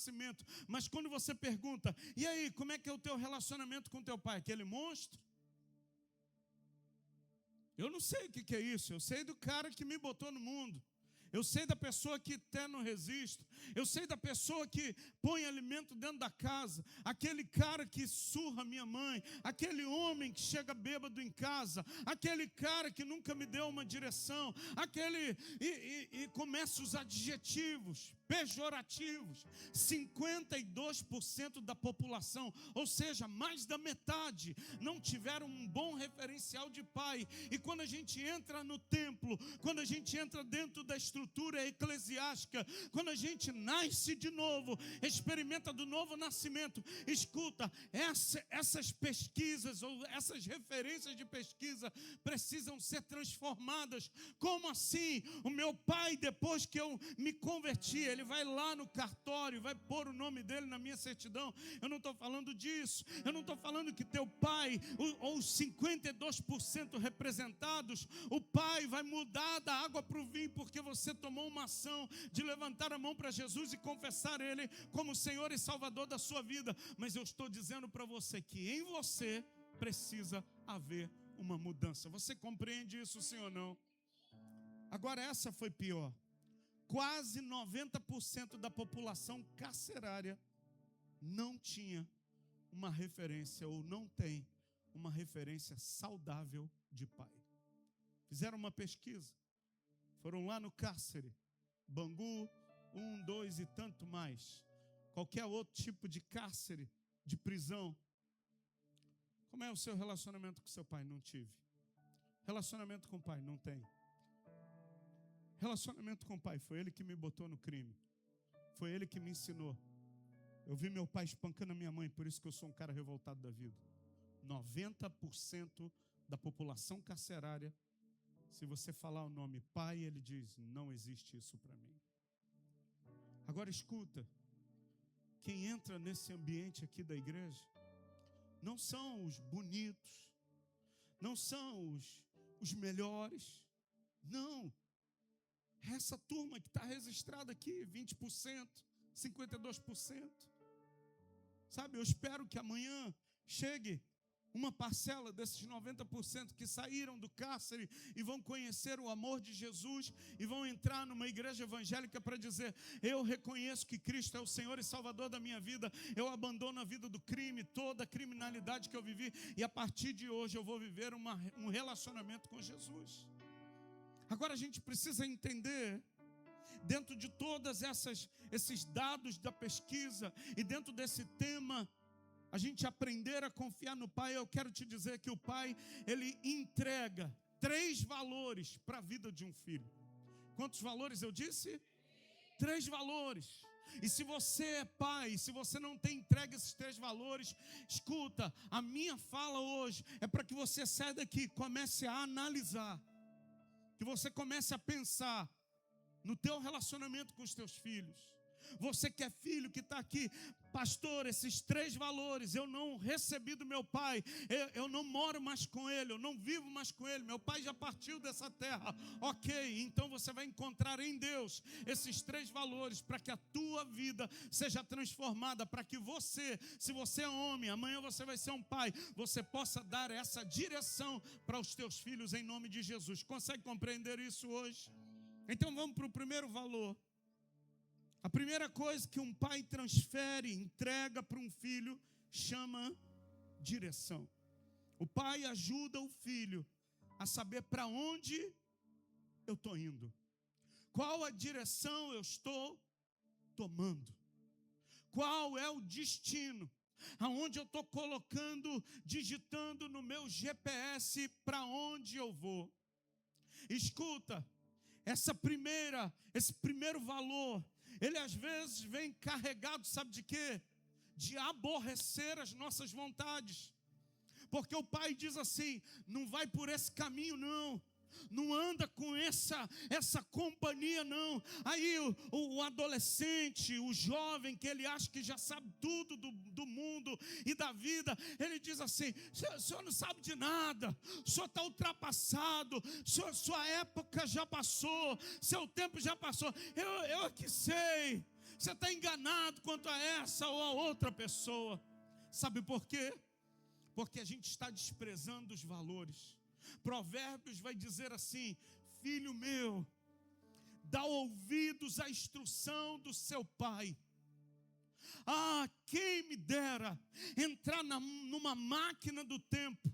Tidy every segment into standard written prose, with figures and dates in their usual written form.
nascimento. Mas quando você pergunta, e aí, como é que é o teu relacionamento com teu pai? Aquele monstro? Eu não sei o que é isso. Eu sei do cara que me botou no mundo. Eu sei da pessoa que até não resiste. Eu sei da pessoa que põe alimento dentro da casa. Aquele cara que surra minha mãe. Aquele homem que chega bêbado em casa. Aquele cara que nunca me deu uma direção. E começa os adjetivos pejorativos. 52% da população, ou seja, mais da metade, não tiveram um bom referencial de pai. E quando a gente entra no templo, quando a gente entra dentro da estrutura eclesiástica, quando a gente nasce de novo, experimenta do novo nascimento, escuta, essas pesquisas ou essas referências de pesquisa precisam ser transformadas. Como assim? O meu pai, depois que eu me converti, ele vai lá no cartório, vai pôr o nome dele na minha certidão. Eu não estou falando disso. Eu não estou falando que teu pai, ou os 52% representados, o pai vai mudar da água para o vinho, porque você tomou uma ação de levantar a mão para Jesus e confessar ele como Senhor e Salvador da sua vida. Mas eu estou dizendo para você que em você precisa haver uma mudança. Você compreende isso, sim ou não? Agora essa foi pior. Quase 90% da população carcerária não tinha uma referência ou não tem uma referência saudável de pai. Fizeram uma pesquisa, foram lá no cárcere, Bangu, 1, 2 e tanto mais, qualquer outro tipo de cárcere, de prisão. Como é o seu relacionamento com seu pai? Não tive. Relacionamento com o pai? Não tem. Relacionamento com o pai, foi ele que me botou no crime. Foi ele que me ensinou. Eu vi meu pai espancando a minha mãe, por isso que eu sou um cara revoltado da vida. 90% da população carcerária, se você falar o nome pai, ele diz, não existe isso para mim. Agora escuta, quem entra nesse ambiente aqui da igreja, não são os bonitos, não são os melhores, não. Essa turma que está registrada aqui, 20%, 52%. Sabe, eu espero que amanhã chegue uma parcela desses 90% que saíram do cárcere e vão conhecer o amor de Jesus e vão entrar numa igreja evangélica para dizer, eu reconheço que Cristo é o Senhor e Salvador da minha vida, eu abandono a vida do crime, toda a criminalidade que eu vivi e a partir de hoje eu vou viver um relacionamento com Jesus. Agora a gente precisa entender, dentro de todos esses dados da pesquisa e dentro desse tema, a gente aprender a confiar no pai. Eu quero te dizer que o pai, ele entrega 3 valores para a vida de um filho. Quantos valores eu disse? 3 valores. E se você é pai, se você não tem entregue esses 3 valores, escuta, a minha fala hoje é para que você saia daqui e comece a analisar. Que você comece a pensar no teu relacionamento com os teus filhos. Você que é filho, que está aqui, pastor, esses 3 valores eu não recebi do meu pai, eu não moro mais com ele, eu não vivo mais com ele, meu pai já partiu dessa terra. Ok, então você vai encontrar em Deus esses 3 valores para que a tua vida seja transformada, para que você, se você é homem, amanhã você vai ser um pai, você possa dar essa direção para os teus filhos em nome de Jesus. Consegue compreender isso hoje? Então vamos para o primeiro valor. A primeira coisa que um pai transfere, entrega para um filho, chama direção. O pai ajuda o filho a saber para onde eu estou indo. Qual a direção eu estou tomando. Qual é o destino. Aonde eu estou colocando, digitando no meu GPS para onde eu vou. Escuta, esse primeiro valor, ele às vezes vem carregado, sabe de quê? De aborrecer as nossas vontades. Porque o pai diz assim, não vai por esse caminho não. Não anda com essa companhia não. Aí o adolescente, o jovem que ele acha que já sabe tudo do mundo e da vida, ele diz assim, o senhor não sabe de nada, o senhor está ultrapassado, sua época já passou, seu tempo já passou, eu que sei. Você está enganado quanto a essa ou a outra pessoa. Sabe por quê? Porque a gente está desprezando os valores. Provérbios vai dizer assim: filho meu, dá ouvidos à instrução do seu pai. Ah, quem me dera entrar numa máquina do tempo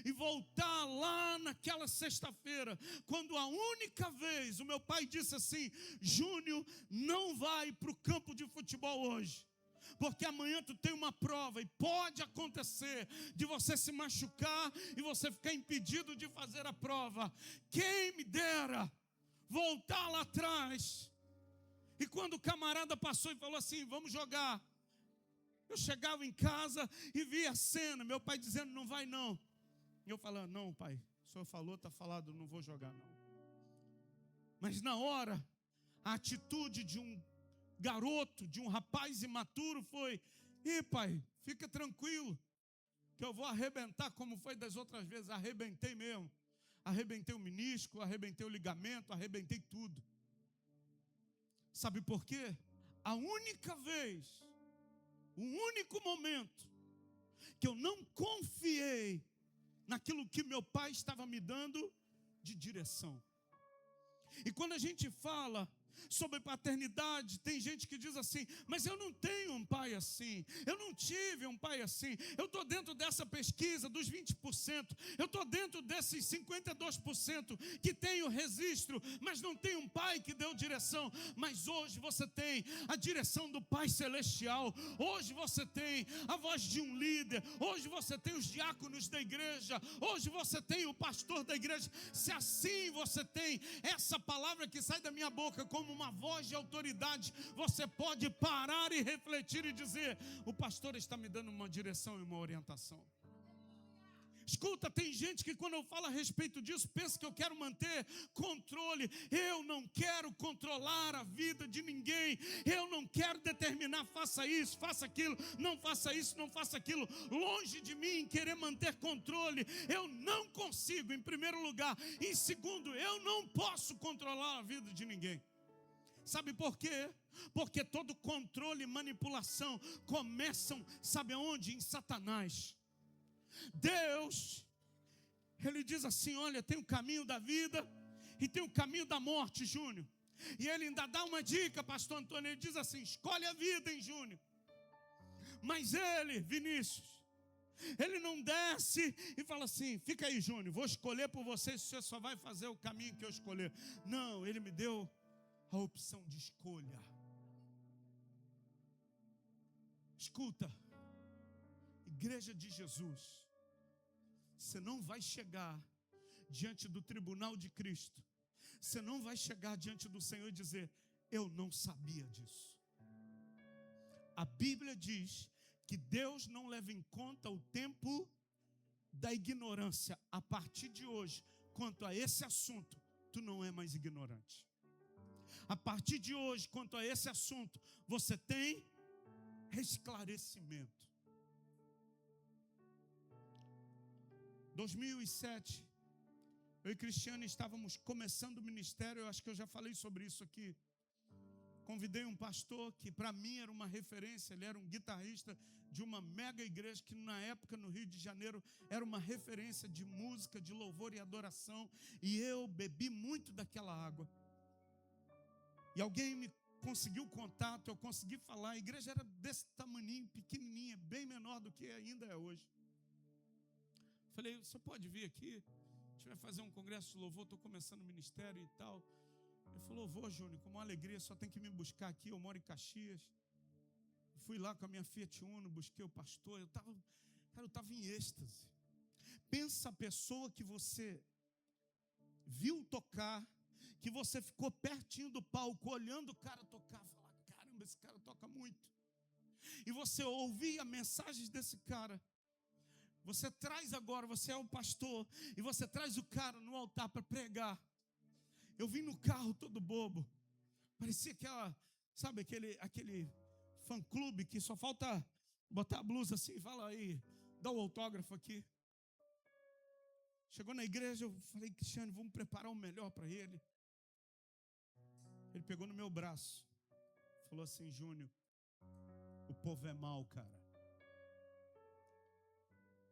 e voltar lá naquela sexta-feira, quando a única vez o meu pai disse assim: Júnior, não vai para o campo de futebol hoje, porque amanhã tu tem uma prova e pode acontecer de você se machucar e você ficar impedido de fazer a prova. Quem me dera voltar lá atrás. E quando o camarada passou e falou assim: vamos jogar, eu chegava em casa e via a cena, meu pai dizendo: não vai não. E eu falando: não, pai, o senhor falou, está falado, não vou jogar não. Mas na hora, a atitude de um garoto, de um rapaz imaturo foi: ih, pai, fica tranquilo, que eu vou arrebentar como foi das outras vezes. Arrebentei mesmo. Arrebentei o menisco, arrebentei o ligamento, arrebentei tudo. Sabe por quê? A única vez, o único momento que eu não confiei naquilo que meu pai estava me dando de direção. E quando a gente fala sobre paternidade, tem gente que diz assim: mas eu não tenho um pai assim, eu não tive um pai assim. Eu estou dentro dessa pesquisa dos 20%, eu estou dentro desses 52% que tem o registro, mas não tem um pai que deu direção. Mas hoje você tem a direção do Pai Celestial, hoje você tem a voz de um líder, hoje você tem os diáconos da igreja, hoje você tem o pastor da igreja. Se assim você tem essa palavra que sai da minha boca como uma voz de autoridade, você pode parar e refletir e dizer: o pastor está me dando uma direção e uma orientação. Escuta, tem gente que quando eu falo a respeito disso, pensa que eu quero manter controle. Eu não quero controlar a vida de ninguém. Eu não quero determinar: faça isso, faça aquilo, não faça isso, não faça aquilo. Longe de mim querer manter controle. Eu não consigo, em primeiro lugar. Em segundo, eu não posso controlar a vida de ninguém. Sabe por quê? Porque todo controle e manipulação começam, sabe aonde? Em Satanás. Deus, Ele diz assim: olha, tem o caminho da vida e tem o caminho da morte, Júnior. E Ele ainda dá uma dica, pastor Antônio. Ele diz assim: escolhe a vida, hein, Júnior. Mas Ele, Vinícius, Ele não desce e fala assim: fica aí, Júnior, vou escolher por você, você só vai fazer o caminho que eu escolher. Não, Ele me deu a opção de escolha. Escuta, igreja de Jesus, você não vai chegar diante do tribunal de Cristo, você não vai chegar diante do Senhor e dizer: eu não sabia disso. A Bíblia diz que Deus não leva em conta o tempo da ignorância. A partir de hoje, quanto a esse assunto, tu não é mais ignorante. A partir de hoje, quanto a esse assunto, você tem esclarecimento. 2007, eu e Cristiane estávamos começando o ministério. Eu acho que eu já falei sobre isso aqui. Convidei um pastor que para mim era uma referência. Ele era um guitarrista de uma mega igreja que na época no Rio de Janeiro era uma referência de música, de louvor e adoração. E eu bebi muito daquela água. E alguém me conseguiu contato, eu consegui falar. A igreja era desse tamaninho, pequenininha, bem menor do que ainda é hoje. Falei: você pode vir aqui? A gente vai fazer um congresso de louvor, estou começando o ministério e tal. Ele falou: vou, Júnior, com uma alegria, só tem que me buscar aqui, eu moro em Caxias. Fui lá com a minha Fiat Uno, busquei o pastor. Eu estava em êxtase. Pensa a pessoa que você viu tocar, que você ficou pertinho do palco, olhando o cara tocar, falar: caramba, esse cara toca muito. E você ouvia mensagens desse cara. Você traz agora, você é um pastor, e você traz o cara no altar para pregar. Eu vim no carro todo bobo. Parecia aquela, sabe, aquele fã-clube que só falta botar a blusa assim, fala aí, dá o autógrafo aqui. Chegou na igreja, eu falei: Cristiano, vamos preparar o melhor para ele. Ele pegou no meu braço. falou assim: Júnior, o povo é mau, cara.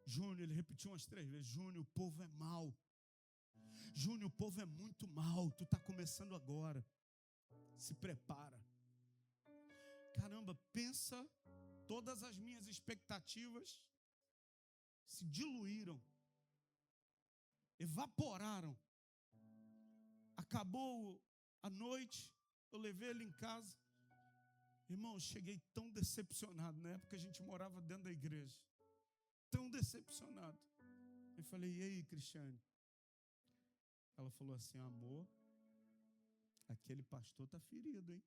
Júnior, ele repetiu umas 3 vezes: Júnior, o povo é mau. Júnior, o povo é muito mau. Tu está começando agora. Se prepara. Caramba, pensa, todas as minhas expectativas se diluíram, evaporaram. Acabou a noite, eu levei ele em casa. Irmão, eu cheguei tão decepcionado. Na época a gente morava dentro da igreja. Tão decepcionado. Eu falei: e aí, Cristiane? Ela falou assim: amor, aquele pastor está ferido, hein?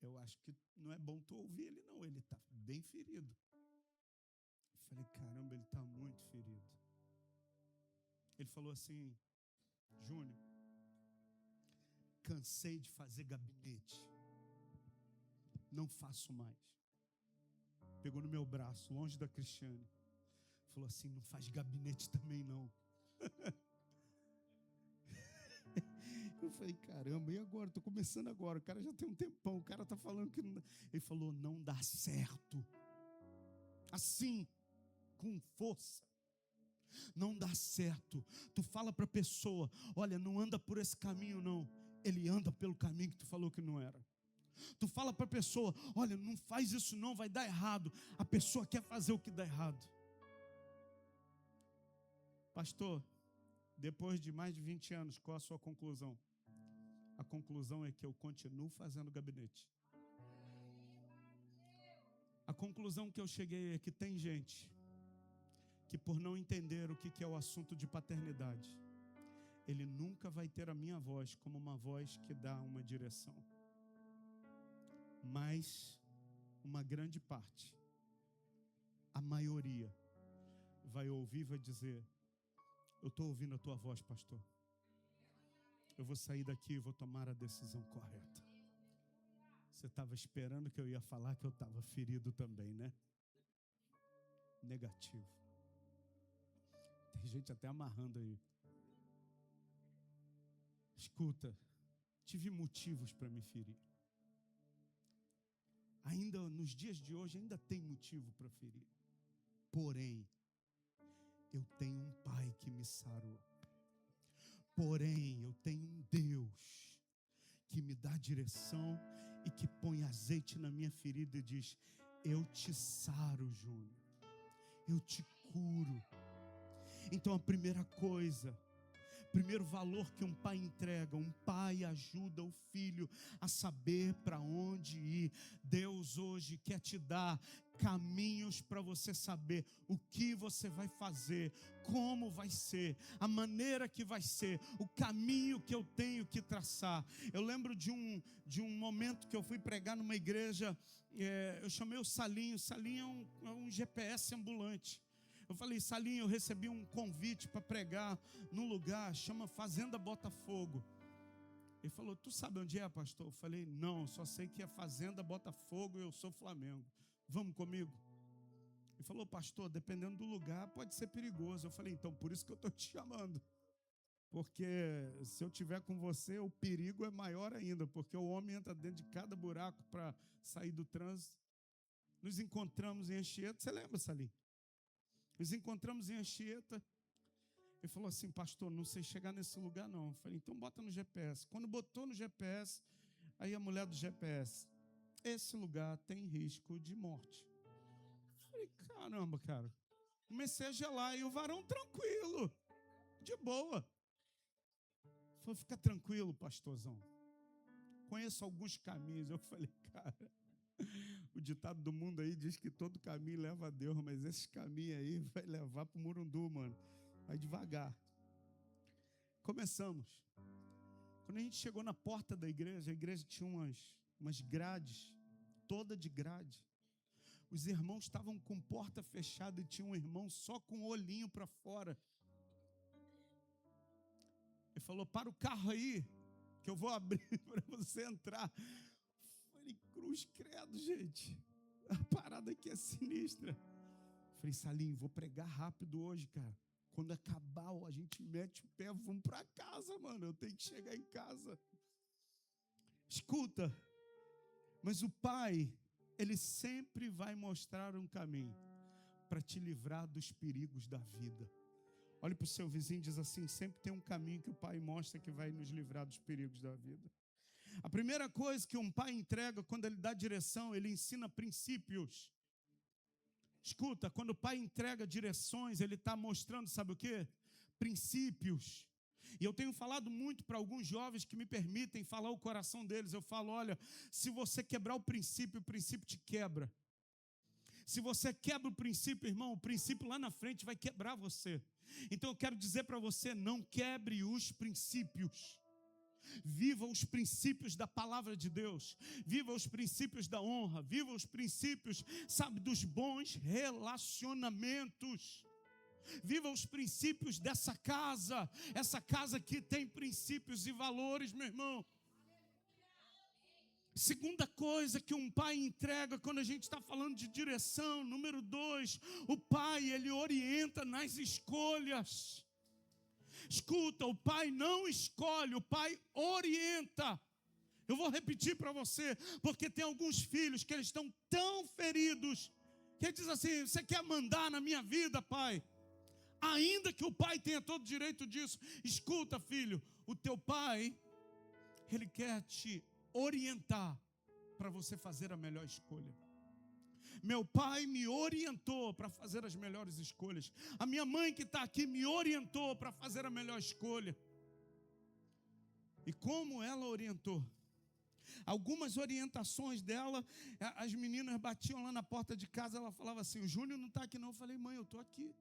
Eu acho que não é bom tu ouvir ele, não. Ele está bem ferido. Eu falei: caramba, ele está muito ferido. Ele falou assim: Júnior, cansei de fazer gabinete. Não faço mais. Pegou no meu braço, longe da Cristiane. Falou assim: não faz gabinete também, não. Eu falei: caramba, e agora? Estou começando agora. O cara já tem um tempão. O cara está falando que não dá. Ele falou: não dá certo. Assim, com força. Não dá certo. Tu fala para a pessoa: olha, não anda por esse caminho, não. Ele anda pelo caminho que tu falou que não era. Tu fala para a pessoa: olha, não faz isso não, vai dar errado. A pessoa quer fazer o que dá errado. Pastor, depois de mais de 20 anos, qual a sua conclusão? A conclusão é que eu continuo fazendo gabinete. A conclusão que eu cheguei é que tem gente que, por não entender o que é o assunto de paternidade, ele nunca vai ter a minha voz como uma voz que dá uma direção. Mas uma grande parte, a maioria, vai ouvir e vai dizer: eu estou ouvindo a tua voz, pastor. Eu vou sair daqui e vou tomar a decisão correta. Você estava esperando que eu ia falar que eu estava ferido também, né? Negativo. Tem gente até amarrando aí. Escuta, tive motivos para me ferir. Ainda nos dias de hoje, ainda tem motivo para ferir. Porém, eu tenho um pai que me sarou. Porém, eu tenho um Deus que me dá direção e que põe azeite na minha ferida e diz: eu te saro, Júnior. Eu te curo. Então a primeira coisa, primeiro valor que um pai entrega, um pai ajuda o filho a saber para onde ir. Deus hoje quer te dar caminhos para você saber o que você vai fazer, como vai ser, a maneira que vai ser, o caminho que eu tenho que traçar. Eu lembro de um momento que eu fui pregar numa igreja, eu chamei o Salinho. O Salinho é um GPS ambulante. Eu falei: Salinho, eu recebi um convite para pregar num lugar, chama Fazenda Botafogo. Ele falou: tu sabe onde é, pastor? Eu falei: não, só sei que é Fazenda Botafogo e eu sou Flamengo. Vamos comigo? Ele falou: pastor, dependendo do lugar, pode ser perigoso. Eu falei: então, por isso que eu estou te chamando. Porque se eu estiver com você, o perigo é maior ainda, porque o homem entra dentro de cada buraco para sair do trânsito. Nos encontramos em Anchieta, você lembra, Salim? Nos encontramos em Anchieta. Ele falou assim: pastor, não sei chegar nesse lugar não. Eu falei: então bota no GPS. Quando botou no GPS, aí a mulher do GPS: esse lugar tem risco de morte. Eu falei: caramba, cara. Comecei a gelar e o varão tranquilo, de boa. Ele falou: fica tranquilo, pastorzão. Conheço alguns caminhos. Eu falei: cara, o ditado do mundo aí diz que todo caminho leva a Deus, mas esse caminho aí vai levar para o Murundu, mano. Vai devagar. Começamos. Quando a gente chegou na porta da igreja, a igreja tinha umas grades, toda de grade. Os irmãos estavam com porta fechada e tinha um irmão só com o olhinho para fora. Ele falou: para o carro aí, que eu vou abrir para você entrar. Falei: cruz credo, gente. A parada aqui é sinistra. Falei: Salim, vou pregar rápido hoje, cara. Quando acabar, a gente mete o pé, vamos para casa, mano. Eu tenho que chegar em casa. Escuta, mas o Pai, Ele sempre vai mostrar um caminho para te livrar dos perigos da vida. Olhe para o seu vizinho e diz assim: sempre tem um caminho que o Pai mostra que vai nos livrar dos perigos da vida. A primeira coisa que um pai entrega quando ele dá direção, ele ensina princípios. Escuta, quando o pai entrega direções, ele está mostrando, sabe o quê? Princípios. E eu tenho falado muito para alguns jovens que me permitem falar o coração deles. Eu falo: olha, se você quebrar o princípio te quebra. Se você quebra o princípio, irmão, o princípio lá na frente vai quebrar você. Então eu quero dizer para você: não quebre os princípios. Viva os princípios da palavra de Deus. Viva os princípios da honra. Viva os princípios, sabe, dos bons relacionamentos. Viva os princípios dessa casa. Essa casa que tem princípios e valores, meu irmão. Segunda coisa que um pai entrega quando a gente está falando de direção, número 2, o pai, ele orienta nas escolhas. Escuta, o pai não escolhe, o pai orienta. Eu vou repetir para você, porque tem alguns filhos que eles estão tão feridos, que ele diz assim: você quer mandar na minha vida, pai? Ainda que o pai tenha todo o direito disso. Escuta, filho, o teu pai, ele quer te orientar para você fazer a melhor escolha. Meu pai me orientou para fazer as melhores escolhas. A minha mãe que está aqui me orientou para fazer a melhor escolha. E como ela orientou? Algumas orientações dela, as meninas batiam lá na porta de casa, ela falava assim: o Júnior não está aqui não. Eu falei: mãe, eu estou aqui.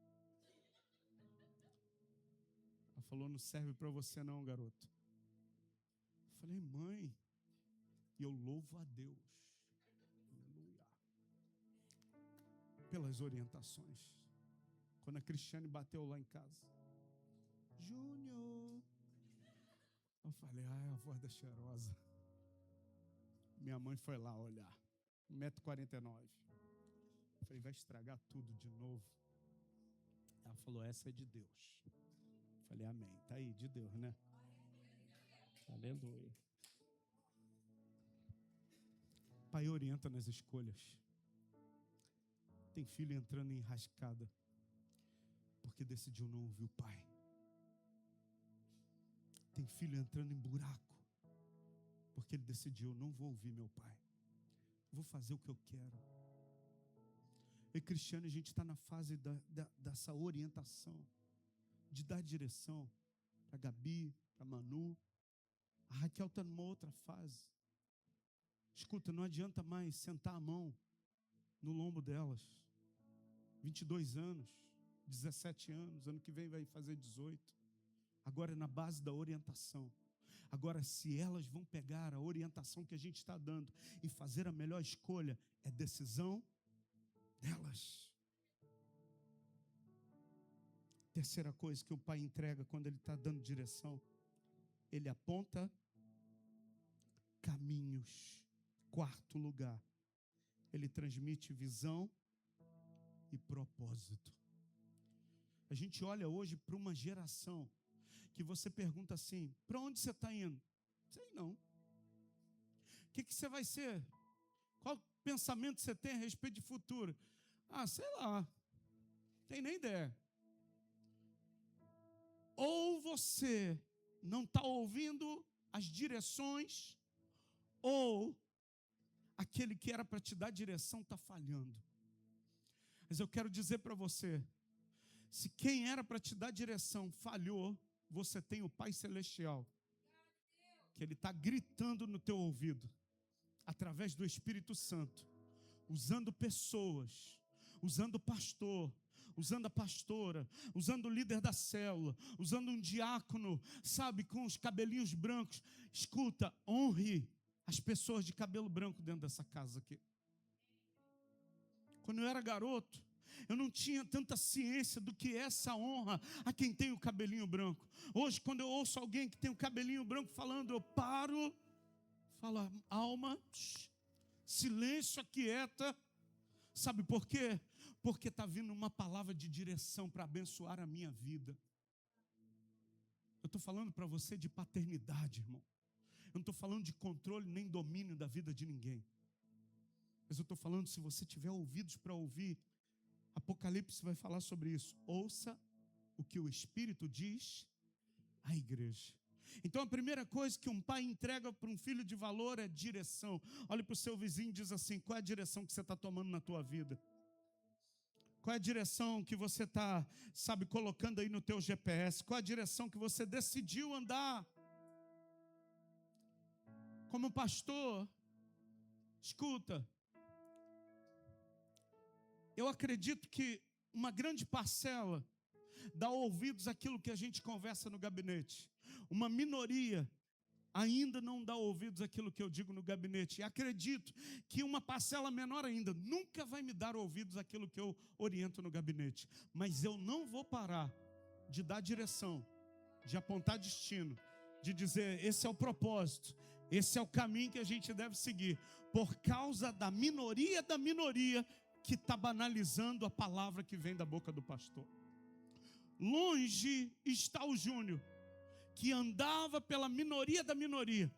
Ela falou: não serve para você não, garoto. Eu falei: mãe, e eu louvo a Deus, aleluia, pelas orientações. Quando a Cristiane bateu lá em casa: Júnior, eu falei: é a voz da cheirosa. Minha mãe foi lá olhar, 1,49 m. Eu falei: vai estragar tudo de novo. Ela falou: essa é de Deus. Eu falei: amém, está aí, de Deus, né? Aleluia. Pai orienta nas escolhas. Tem filho entrando em enrascada porque decidiu não ouvir o pai. Tem filho entrando em buraco porque ele decidiu: não vou ouvir meu pai, vou fazer o que eu quero. E Cristiano, a gente está na fase dessa orientação, de dar direção para Gabi, para Manu. A Raquel está numa outra fase. Escuta, não adianta mais sentar a mão no lombo delas. 22 anos, 17 anos, ano que vem vai fazer 18. Agora é na base da orientação. Agora, se elas vão pegar a orientação que a gente está dando e fazer a melhor escolha, é decisão delas. Terceira coisa que o pai entrega quando ele está dando direção, ele aponta caminhos. Quarto lugar, ele transmite visão e propósito. A gente olha hoje para uma geração que você pergunta assim: para onde você está indo? Sei não. O que você vai ser? Qual pensamento você tem a respeito de futuro? Ah, sei lá, tem nem ideia. Ou você não está ouvindo as direções, ou aquele que era para te dar direção está falhando. Mas eu quero dizer para você: se quem era para te dar direção falhou, você tem o Pai Celestial, que Ele está gritando no teu ouvido, através do Espírito Santo, usando pessoas, usando o pastor, usando a pastora, usando o líder da célula, usando um diácono, sabe, com os cabelinhos brancos. Escuta, honre as pessoas de cabelo branco dentro dessa casa aqui. Quando eu era garoto, eu não tinha tanta ciência do que é essa honra a quem tem o cabelinho branco. Hoje, quando eu ouço alguém que tem o cabelinho branco falando, eu paro, falo: alma, silêncio, aquieta. Sabe por quê? Porque está vindo uma palavra de direção para abençoar a minha vida. Eu estou falando para você de paternidade, irmão. Eu não estou falando de controle nem domínio da vida de ninguém. Mas eu estou falando, se você tiver ouvidos para ouvir, Apocalipse vai falar sobre isso. Ouça o que o Espírito diz à igreja. Então a primeira coisa que um pai entrega para um filho de valor é direção. Olhe para o seu vizinho e diz assim: qual é a direção que você está tomando na tua vida? Qual é a direção que você está, colocando aí no teu GPS? Qual é a direção que você decidiu andar? Como pastor, escuta, eu acredito que uma grande parcela dá ouvidos àquilo que a gente conversa no gabinete. Uma minoria ainda não dá ouvidos àquilo que eu digo no gabinete. E acredito que uma parcela menor ainda nunca vai me dar ouvidos àquilo que eu oriento no gabinete. Mas eu não vou parar de dar direção, de apontar destino, de dizer: esse é o propósito, esse é o caminho que a gente deve seguir, por causa da minoria que está banalizando a palavra que vem da boca do pastor. Longe está o Júnior, que andava pela minoria da minoria.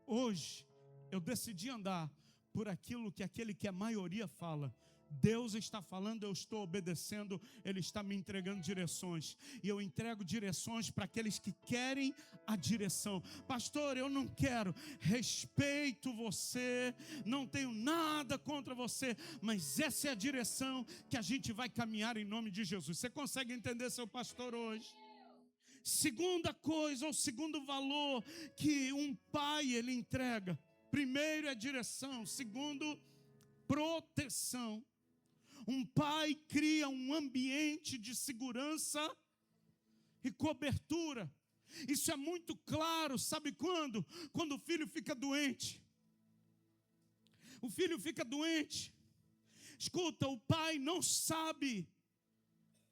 Hoje, eu decidi andar por aquilo que aquele que é maioria fala. Deus está falando, eu estou obedecendo, Ele está me entregando direções. E eu entrego direções para aqueles que querem a direção. Pastor, eu não quero, respeito você, não tenho nada contra você, mas essa é a direção que a gente vai caminhar em nome de Jesus. Você consegue entender, seu pastor, hoje? Segunda coisa, ou segundo valor que um pai ele entrega. Primeiro é direção, segundo, proteção. Um pai cria um ambiente de segurança e cobertura. Isso é muito claro, sabe quando? Quando o filho fica doente. O filho fica doente. Escuta, o pai não sabe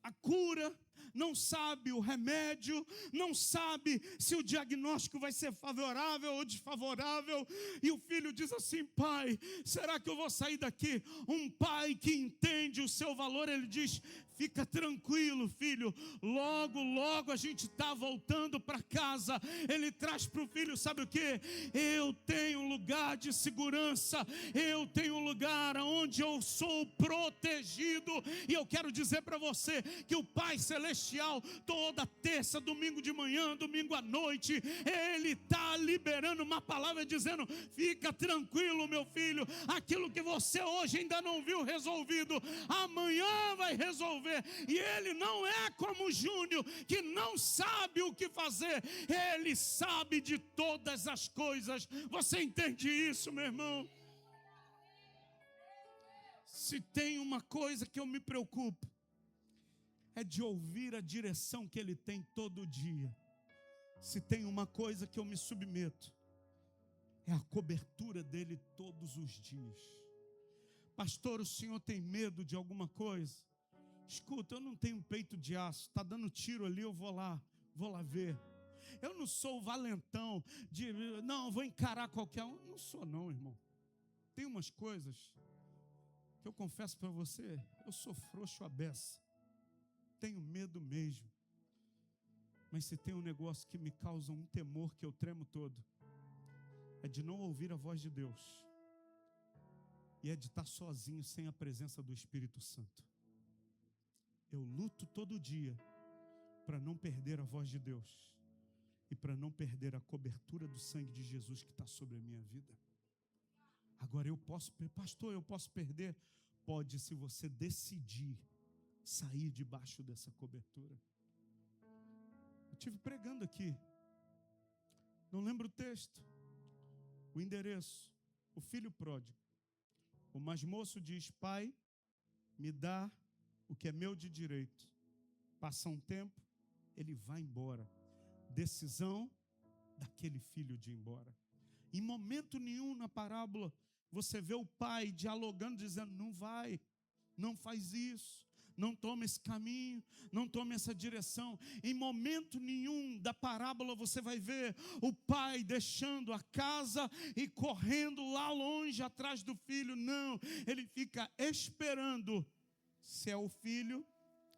a cura, não sabe o remédio, não sabe se o diagnóstico vai ser favorável ou desfavorável, e o filho diz assim: pai, será que eu vou sair daqui? Um pai que entende o seu valor, ele diz: fica tranquilo, filho, logo a gente está voltando para casa. Ele traz para o filho, sabe o que? Eu tenho um lugar de segurança, eu tenho um lugar onde eu sou protegido. E eu quero dizer para você que o Pai Celestial, toda terça, domingo de manhã, domingo à noite, Ele está liberando uma palavra dizendo: fica tranquilo, meu filho, aquilo que você hoje ainda não viu resolvido, amanhã vai resolver. E ele não é como o Júnior, que não sabe o que fazer. Ele sabe de todas as coisas. Você entende isso, meu irmão? Se tem uma coisa que eu me preocupo, é de ouvir a direção que ele tem todo dia. Se tem uma coisa que eu me submeto, é a cobertura dele todos os dias. Pastor, o senhor tem medo de alguma coisa? Escuta, eu não tenho peito de aço. Está dando tiro ali, eu vou lá ver. Eu não sou o valentão de, não, vou encarar qualquer um. Não sou não, irmão. Tem umas coisas que eu confesso para você, eu sou frouxo à beça. Tenho medo mesmo. Mas se tem um negócio que me causa um temor que eu tremo todo, é de não ouvir a voz de Deus. E é de estar sozinho, sem a presença do Espírito Santo. Eu luto todo dia para não perder a voz de Deus e para não perder a cobertura do sangue de Jesus que está sobre a minha vida. Agora pastor, eu posso perder? Pode, se você decidir sair debaixo dessa cobertura. Eu estive pregando aqui, não lembro o texto, o endereço, o filho pródigo. O mais moço diz: pai, me dá o que é meu de direito. Passa um tempo, ele vai embora. Decisão daquele filho de ir embora. Em momento nenhum na parábola você vê o pai dialogando, dizendo: não vai, não faz isso, não toma esse caminho, não toma essa direção. Em momento nenhum da parábola você vai ver o pai deixando a casa e correndo lá longe atrás do filho. Não, ele fica esperando. Se é o filho,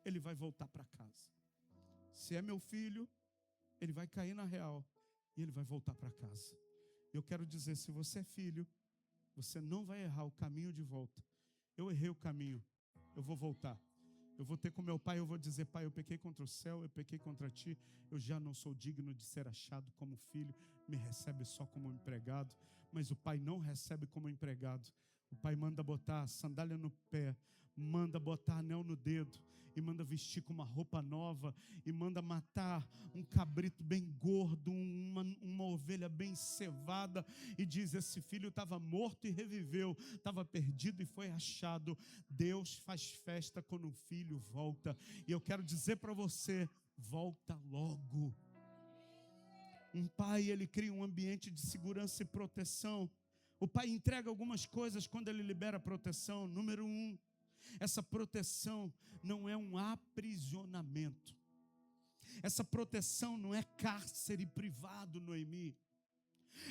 ele vai voltar para casa. Se é meu filho, ele vai cair na real e ele vai voltar para casa. Eu quero dizer, se você é filho, você não vai errar o caminho de volta. Eu errei o caminho, eu vou voltar. Eu vou ter com meu pai, eu vou dizer: pai, eu pequei contra o céu, eu pequei contra ti, eu já não sou digno de ser achado como filho, me recebe só como empregado. Mas o pai não recebe como empregado. O pai manda botar sandália no pé, manda botar anel no dedo, e manda vestir com uma roupa nova, e manda matar um cabrito bem gordo, uma ovelha bem cevada, e diz: esse filho estava morto e reviveu, estava perdido e foi achado. Deus faz festa quando um filho volta, e eu quero dizer para você: volta logo. Um pai, ele cria um ambiente de segurança e proteção. O pai entrega algumas coisas quando ele libera proteção. Número 1, essa proteção não é um aprisionamento. Essa proteção não é cárcere privado, Noemi.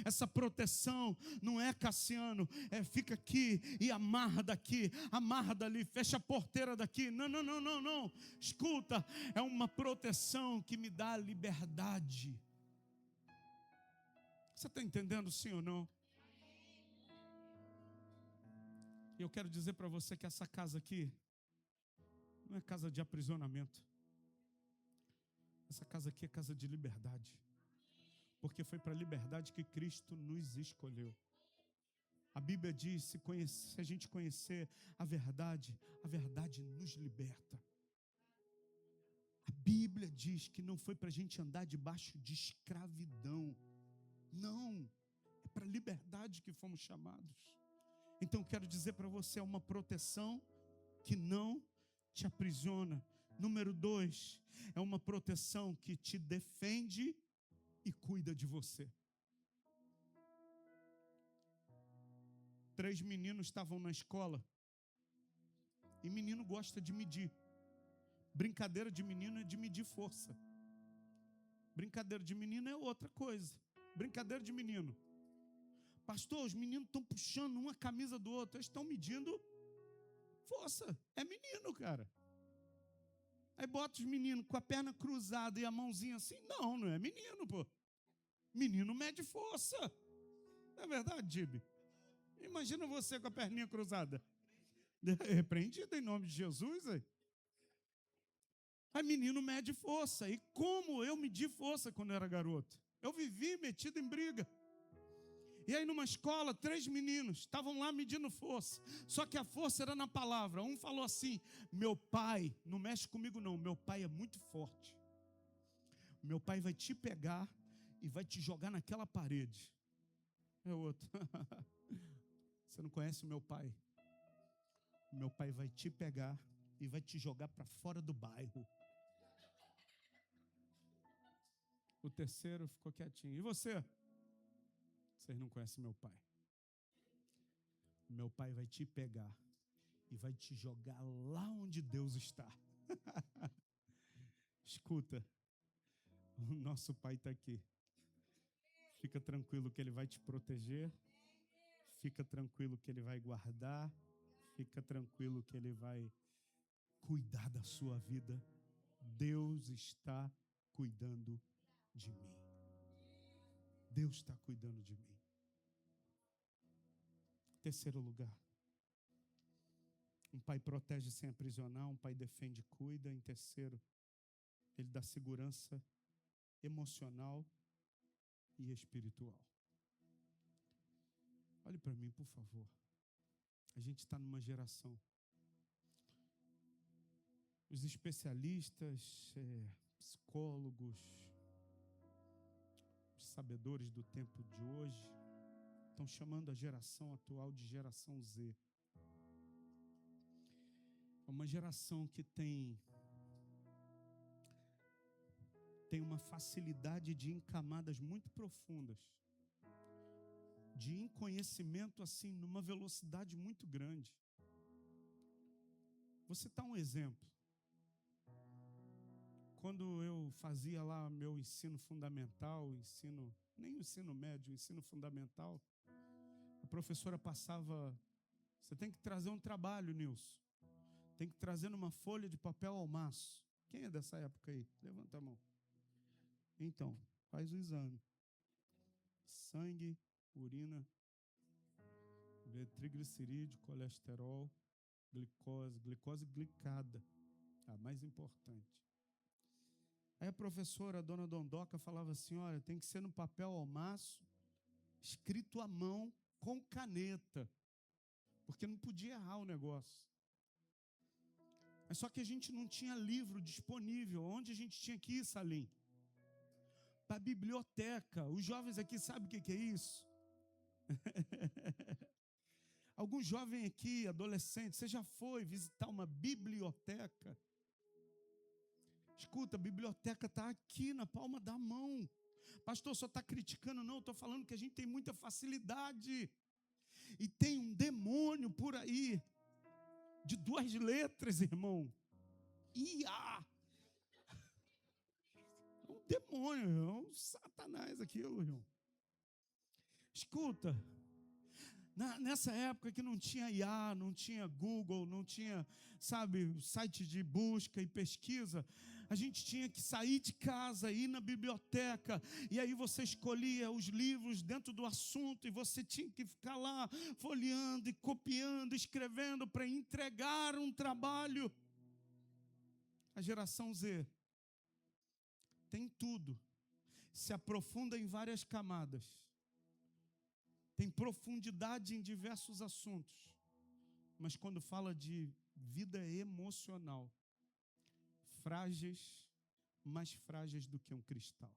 Essa proteção não é, Cassiano, fica aqui e amarra daqui, amarra dali, fecha a porteira daqui. Não, não, não, não, não. Escuta, é uma proteção que me dá liberdade. Você está entendendo, sim ou não? E eu quero dizer para você que essa casa aqui não é casa de aprisionamento. Essa casa aqui é casa de liberdade. Porque foi para a liberdade que Cristo nos escolheu. A Bíblia diz: se a gente conhecer a verdade nos liberta. A Bíblia diz que não foi para a gente andar debaixo de escravidão. Não, é para a liberdade que fomos chamados. Então eu quero dizer para você, é uma proteção que não te aprisiona. Número 2, é uma proteção que te defende e cuida de você. 3 meninos estavam na escola, e menino gosta de medir. Brincadeira de menino é de medir força. Brincadeira de menino é outra coisa. Brincadeira de menino: pastor, os meninos estão puxando uma camisa do outro, eles estão medindo força. É menino, cara. Aí bota os meninos com a perna cruzada e a mãozinha assim. Não, não é menino, pô. Menino mede força. Não é verdade, Dibe? Imagina você com a perninha cruzada. Repreendido em nome de Jesus. Aí menino mede força. E como eu medi força quando eu era garoto? Eu vivi metido em briga. E aí numa escola, 3 meninos estavam lá medindo força. Só que a força era na palavra. Um falou assim: meu pai, não mexe comigo não, meu pai é muito forte. Meu pai vai te pegar e vai te jogar naquela parede. É outro: você não conhece o meu pai. Meu pai vai te pegar e vai te jogar para fora do bairro. O terceiro ficou quietinho. E você? Vocês não conhecem meu pai. Meu pai vai te pegar e vai te jogar lá onde Deus está. Escuta, o nosso pai está aqui. Fica tranquilo que ele vai te proteger. Fica tranquilo que ele vai guardar. Fica tranquilo que ele vai cuidar da sua vida. Deus está cuidando de mim. Deus está cuidando de mim. Terceiro lugar: um pai protege sem aprisionar, um pai defende e cuida. Em terceiro, ele dá segurança emocional e espiritual. Olhe para mim, por favor. A gente está numa geração. Os especialistas, psicólogos, os sabedores do tempo de hoje estão chamando a geração atual de geração Z. É uma geração que tem uma facilidade de ir em camadas muito profundas, de inconhecimento assim, numa velocidade muito grande. Vou citar um exemplo. Quando eu fazia lá meu ensino fundamental, nem o ensino médio, o ensino fundamental, a professora passava: você tem que trazer um trabalho, Nilson. Tem que trazer numa folha de papel ao maço. Quem é dessa época aí? Levanta a mão. Então, faz o exame. Sangue, urina, vê triglicerídeo, colesterol, glicose glicada, a mais importante. Aí a professora, a dona Dondoca, falava assim, olha, tem que ser no papel ao maço, escrito à mão, com caneta, porque não podia errar o negócio. Mas só que a gente não tinha livro disponível. Onde a gente tinha que ir, Salim? Para a biblioteca. Os jovens aqui sabem o que é isso? Algum jovem aqui, adolescente, você já foi visitar uma biblioteca? Escuta, a biblioteca está aqui na palma da mão. Pastor, só está criticando? Não, estou falando que a gente tem muita facilidade. E tem um demônio por aí, de 2 letras, irmão. IA. É um demônio, é um satanás aquilo, irmão. Escuta, nessa época que não tinha IA, não tinha Google, não tinha, site de busca e pesquisa, a gente tinha que sair de casa, ir na biblioteca, e aí você escolhia os livros dentro do assunto, e você tinha que ficar lá, folheando e copiando, escrevendo, para entregar um trabalho. A geração Z tem tudo, se aprofunda em várias camadas, tem profundidade em diversos assuntos, mas quando fala de vida emocional, frágeis, mais frágeis do que um cristal,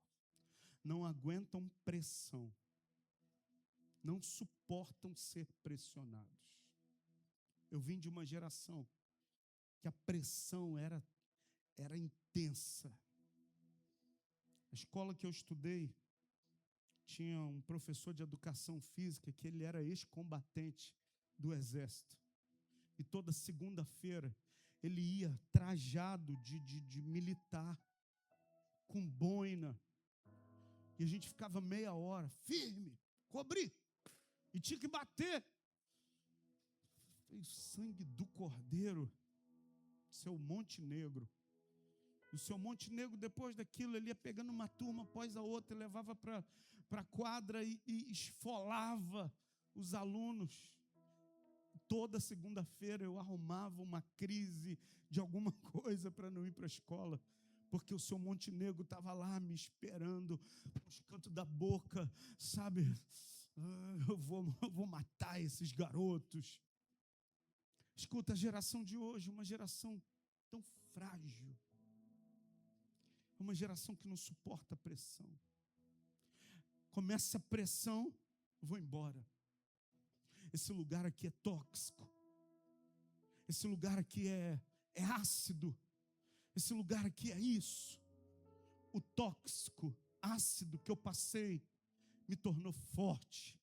não aguentam pressão, não suportam ser pressionados. Eu vim de uma geração que a pressão era intensa. A escola que eu estudei tinha um professor de educação física que ele era ex-combatente do exército. E toda segunda-feira ele ia trajado de militar, com boina. E a gente ficava meia hora, firme, cobrir. E tinha que bater. O sangue do cordeiro, seu Monte Negro. O seu Monte Negro, depois daquilo, ele ia pegando uma turma após a outra, levava para a quadra e esfolava os alunos. Toda segunda-feira eu arrumava uma crise de alguma coisa para não ir para a escola, porque o seu Monte Negro estava lá me esperando, nos cantos da boca, eu vou matar esses garotos. Escuta, a geração de hoje, uma geração tão frágil, uma geração que não suporta a pressão. Começa a pressão, vou embora. Esse lugar aqui é tóxico. Esse lugar aqui é ácido. Esse lugar aqui é isso. O tóxico, ácido que eu passei me tornou forte,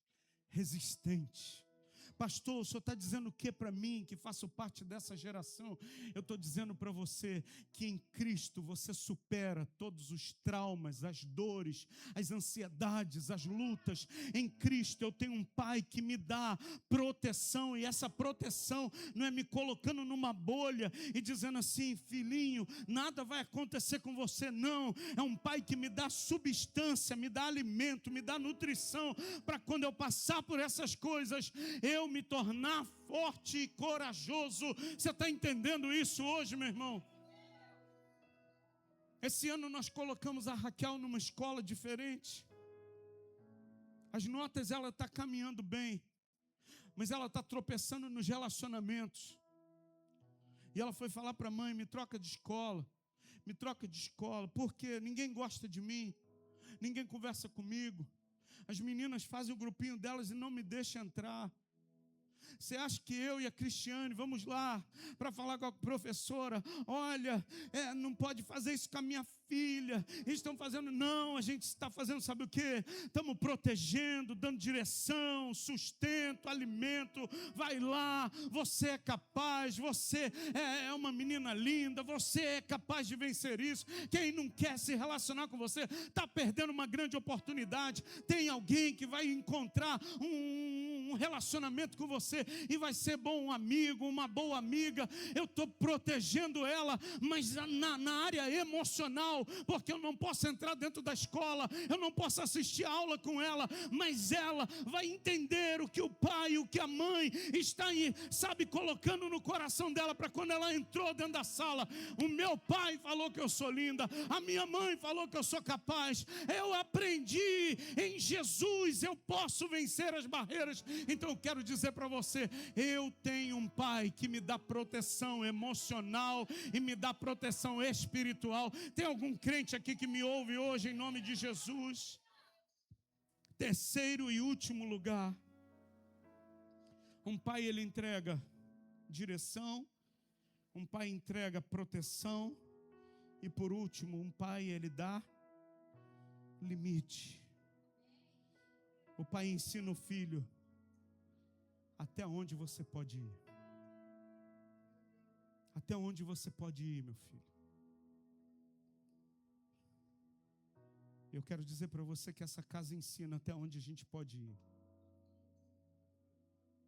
resistente. Pastor, o senhor está dizendo o que para mim, que faço parte dessa geração? Eu estou dizendo para você que em Cristo você supera todos os traumas, as dores, as ansiedades, as lutas. Em Cristo eu tenho um Pai que me dá proteção, e essa proteção não é me colocando numa bolha e dizendo assim, filhinho, nada vai acontecer com você, não. É um Pai que me dá substância, me dá alimento, me dá nutrição, para quando eu passar por essas coisas, eu me tornar forte e corajoso. Você está entendendo isso hoje, meu irmão? Esse ano nós colocamos a Raquel numa escola diferente. As notas, ela está caminhando bem, mas ela está tropeçando nos relacionamentos. E ela foi falar para a mãe, me troca de escola, porque ninguém gosta de mim, ninguém conversa comigo. As meninas fazem o grupinho delas e não me deixam entrar. Você acha que eu e a Cristiane vamos lá para falar com a professora? Olha, não pode fazer isso com a minha filha. Eles estão fazendo, não, a gente está fazendo, sabe o quê? Estamos protegendo, dando direção, sustento, alimento. Vai lá, você é capaz, você é uma menina linda, você é capaz de vencer isso. Quem não quer se relacionar com você está perdendo uma grande oportunidade. Tem alguém que vai encontrar um um relacionamento com você e vai ser bom amigo, uma boa amiga. Eu estou protegendo ela, mas na área emocional, porque eu não posso entrar dentro da escola, eu não posso assistir a aula com ela, mas ela vai entender o que o pai, o que a mãe está, colocando no coração dela, para quando ela entrou dentro da sala, o meu pai falou que eu sou linda, a minha mãe falou que eu sou capaz, eu aprendi em Jesus, eu posso vencer as barreiras. Então eu quero dizer para você, eu tenho um pai que me dá proteção emocional e me dá proteção espiritual. Tem algum crente aqui que me ouve hoje em nome de Jesus? Terceiro e último lugar, um pai ele entrega direção, um pai entrega proteção e por último, um pai ele dá limite. O pai ensina o filho até onde você pode ir. Até onde você pode ir, meu filho. Eu quero dizer para você que essa casa ensina até onde a gente pode ir.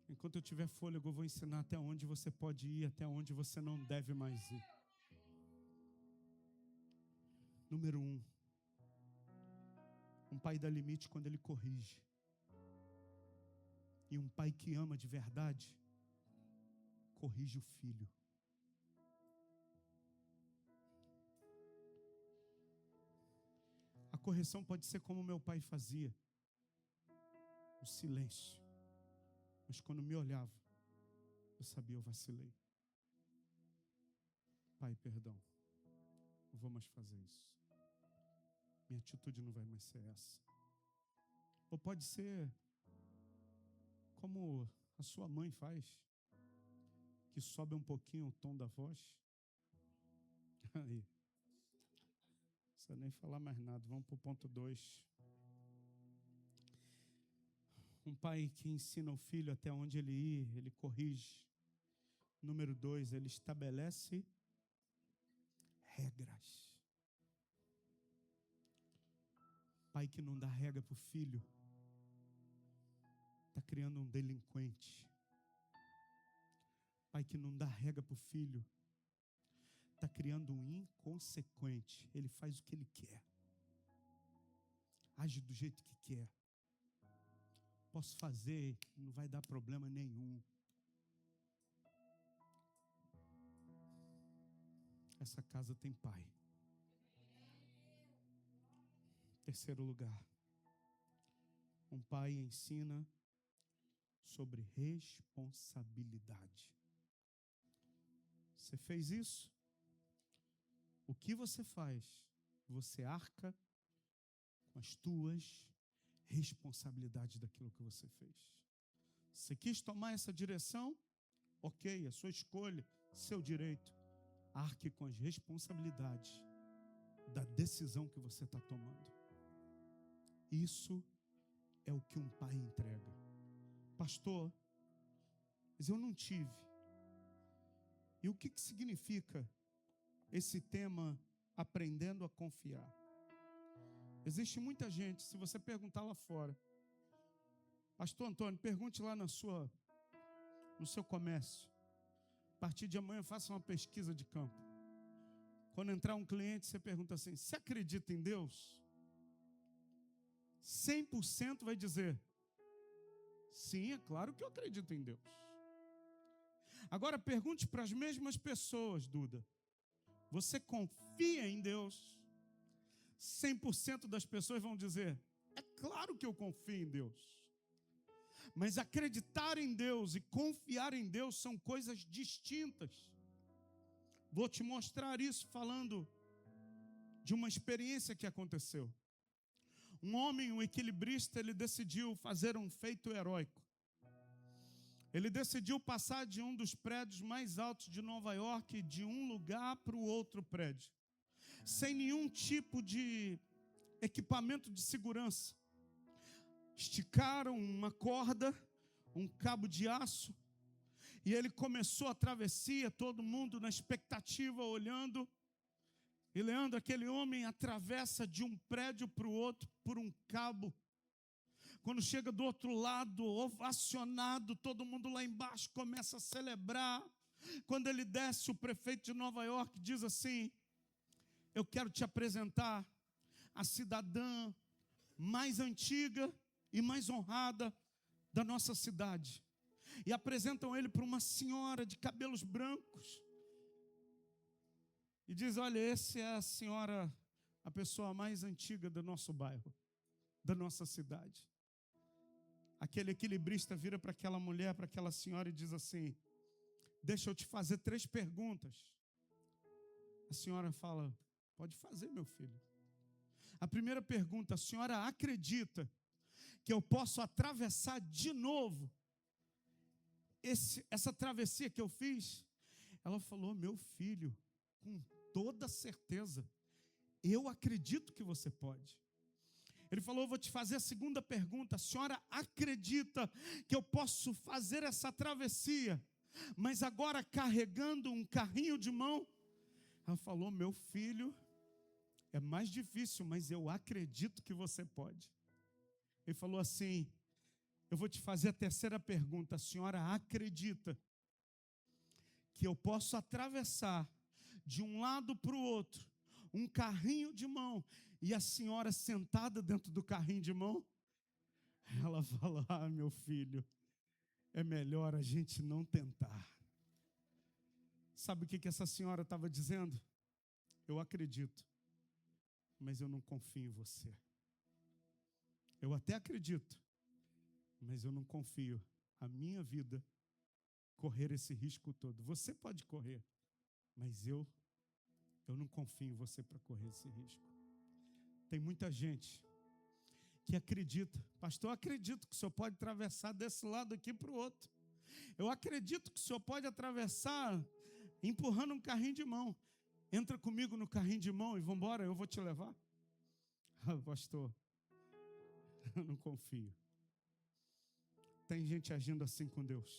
Enquanto eu tiver fôlego, eu vou ensinar até onde você pode ir, até onde você não deve mais ir. Número 1. Um pai dá limite quando ele corrige. E um pai que ama de verdade, corrige o filho. A correção pode ser como meu pai fazia, o silêncio. Mas quando me olhava, eu sabia, eu vacilei. Pai, perdão, não vou mais fazer isso. Minha atitude não vai mais ser essa. Ou pode ser como a sua mãe faz, que sobe um pouquinho o tom da voz. Aí, não precisa nem falar mais nada. Vamos para o ponto 2. Um pai que ensina o filho até onde ele ir, ele corrige. Número 2, ele estabelece regras. Pai que não dá regra para o filho, está criando um delinquente. Pai que não dá regra para o filho, está criando um inconsequente. Ele faz o que ele quer, age do jeito que quer. Posso fazer, não vai dar problema nenhum. Essa casa tem pai. Terceiro lugar, um pai ensina sobre responsabilidade. Você fez isso? O que você faz? Você arca com as tuas responsabilidades daquilo que você fez. Você quis tomar essa direção? Ok, a sua escolha, seu direito. Arque com as responsabilidades da decisão que você está tomando. Isso é o que um pai entrega. Pastor, mas eu não tive. E o que significa esse tema, aprendendo a confiar? Existe muita gente, se você perguntar lá fora, Pastor Antônio, pergunte lá no seu comércio. A partir de amanhã faça uma pesquisa de campo. Quando entrar um cliente, você pergunta assim, você acredita em Deus? 100% vai dizer, sim, é claro que eu acredito em Deus. Agora pergunte para as mesmas pessoas, Duda, você confia em Deus? 100% das pessoas vão dizer, é claro que eu confio em Deus. Mas acreditar em Deus e confiar em Deus são coisas distintas. Vou te mostrar isso falando de uma experiência que aconteceu. Um homem, um equilibrista, ele decidiu fazer um feito heróico. Ele decidiu passar de um dos prédios mais altos de Nova York, de um lugar para o outro prédio, sem nenhum tipo de equipamento de segurança. Esticaram uma corda, um cabo de aço, e ele começou a travessia, todo mundo na expectativa, olhando. E Leandro, aquele homem atravessa de um prédio para o outro por um cabo. Quando chega do outro lado, ovacionado, todo mundo lá embaixo começa a celebrar. Quando ele desce, o prefeito de Nova York diz assim: eu quero te apresentar a cidadã mais antiga e mais honrada da nossa cidade. E apresentam ele para uma senhora de cabelos brancos. E diz: olha, essa é a senhora, a pessoa mais antiga do nosso bairro, da nossa cidade. Aquele equilibrista vira para aquela mulher, para aquela senhora e diz assim: deixa eu te fazer 3 perguntas. A senhora fala: pode fazer, meu filho. A primeira pergunta: a senhora acredita que eu posso atravessar de novo essa travessia que eu fiz? Ela falou: meu filho, com toda certeza, eu acredito que você pode. Ele falou: eu vou te fazer a segunda pergunta: a senhora acredita que eu posso fazer essa travessia, mas agora carregando um carrinho de mão? Ela falou: meu filho, é mais difícil, mas eu acredito que você pode. Ele falou assim: eu vou te fazer a terceira pergunta: a senhora acredita que eu posso atravessar de um lado para o outro um carrinho de mão e a senhora sentada dentro do carrinho de mão? Ela fala: ah, meu filho, é melhor a gente não tentar. Sabe o que essa senhora estava dizendo? Eu acredito, mas eu não confio em você. Eu até acredito, mas eu não confio a minha vida correr esse risco todo. Você pode correr, mas eu não confio em você para correr esse risco. Tem muita gente que acredita: pastor, eu acredito que o senhor pode atravessar desse lado aqui para o outro. Eu acredito que o senhor pode atravessar empurrando um carrinho de mão. Entra comigo no carrinho de mão e vamos embora, eu vou te levar. Ah, pastor, eu não confio. Tem gente agindo assim com Deus.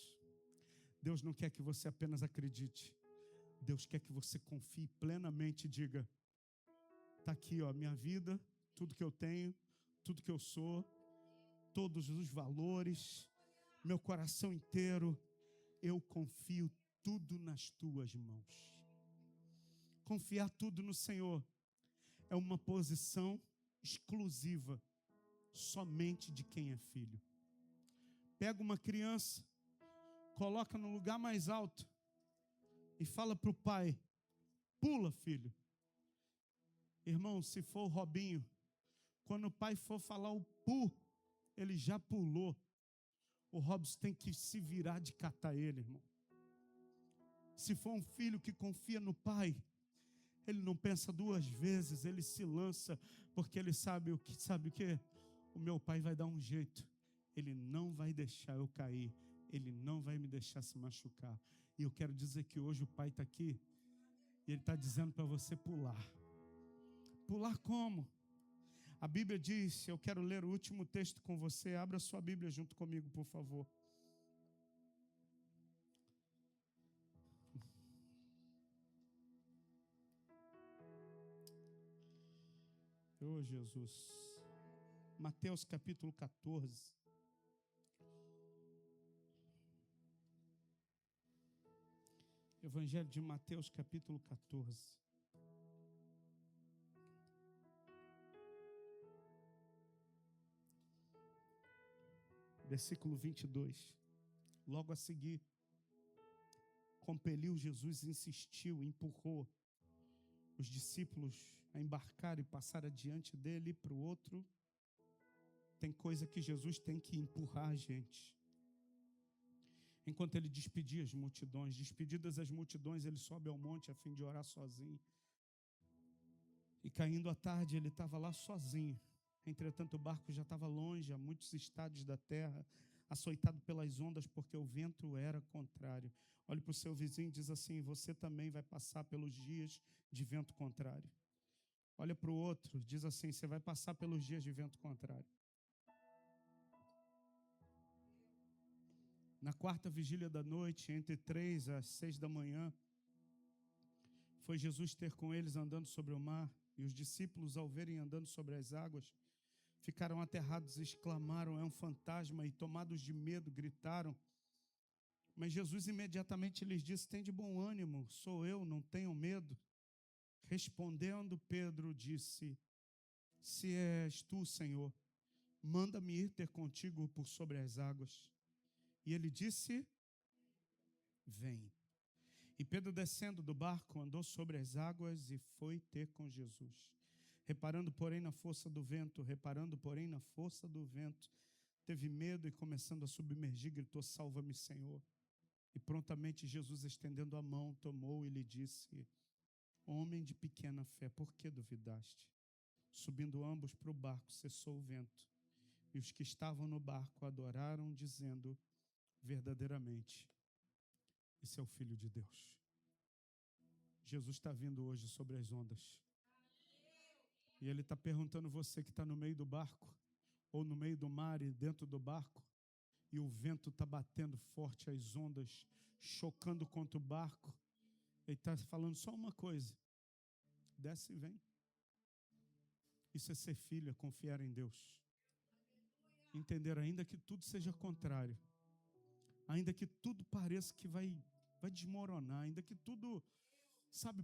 Deus não quer que você apenas acredite. Deus quer que você confie plenamente e diga: está aqui, ó, minha vida, tudo que eu tenho, tudo que eu sou, todos os valores, meu coração inteiro, eu confio tudo nas tuas mãos. Confiar tudo no Senhor é uma posição exclusiva somente de quem é filho. Pega uma criança, coloca no lugar mais alto e fala para o pai: pula, filho. Irmão, se for o Robinho, quando o pai for falar o pu, ele já pulou. O Robson tem que se virar de catar ele, irmão. Se for um filho que confia no pai, ele não pensa 2 vezes, ele se lança, porque ele sabe o que? O meu pai vai dar um jeito. Ele não vai deixar eu cair. Ele não vai me deixar se machucar. E eu quero dizer que hoje o pai está aqui e ele está dizendo para você pular. Pular como? A Bíblia diz, eu quero ler o último texto com você. Abra sua Bíblia junto comigo, por favor. Oh, Jesus. Mateus capítulo 14. Evangelho de Mateus capítulo 14. Versículo 22. Logo a seguir, compeliu Jesus, insistiu, empurrou os discípulos a embarcar e passar adiante dele para o outro. Tem coisa que Jesus tem que empurrar a gente. Enquanto ele despedia as multidões, despedidas as multidões, ele sobe ao monte a fim de orar sozinho. E caindo a tarde, ele estava lá sozinho. Entretanto, o barco já estava longe, a muitos estádios da terra, açoitado pelas ondas, porque o vento era contrário. Olhe para o seu vizinho e diz assim: você também vai passar pelos dias de vento contrário. Olha para o outro, diz assim: você vai passar pelos dias de vento contrário. Na 4ª vigília da noite, entre 3 às 6 da manhã, foi Jesus ter com eles andando sobre o mar, e os discípulos, ao verem andando sobre as águas, Ficaram aterrados, exclamaram: é um fantasma, e tomados de medo, gritaram. Mas Jesus imediatamente lhes disse: tem de bom ânimo, sou eu, não tenham medo. Respondendo Pedro, disse: se és tu, Senhor, manda-me ir ter contigo por sobre as águas. E ele disse: vem. E Pedro, descendo do barco, andou sobre as águas e foi ter com Jesus. Reparando, porém, na força do vento, teve medo e, começando a submergir, gritou: salva-me, Senhor. E prontamente Jesus, estendendo a mão, tomou e lhe disse: homem de pequena fé, por que duvidaste? Subindo ambos para o barco, cessou o vento. E os que estavam no barco adoraram, dizendo: verdadeiramente, esse é o Filho de Deus. Jesus está vindo hoje sobre as ondas. E Ele está perguntando, você que está no meio do barco, ou no meio do mar e dentro do barco, e o vento está batendo forte, as ondas chocando contra o barco. Ele está falando só uma coisa: desce e vem. Isso é ser filho, é confiar em Deus. Entender, ainda que tudo seja contrário, ainda que tudo pareça que vai desmoronar, ainda que tudo,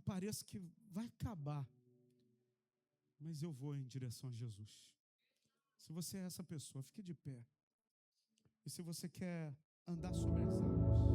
pareça que vai acabar, mas eu vou em direção a Jesus. Se você é essa pessoa, fique de pé. E se você quer andar sobre as águas,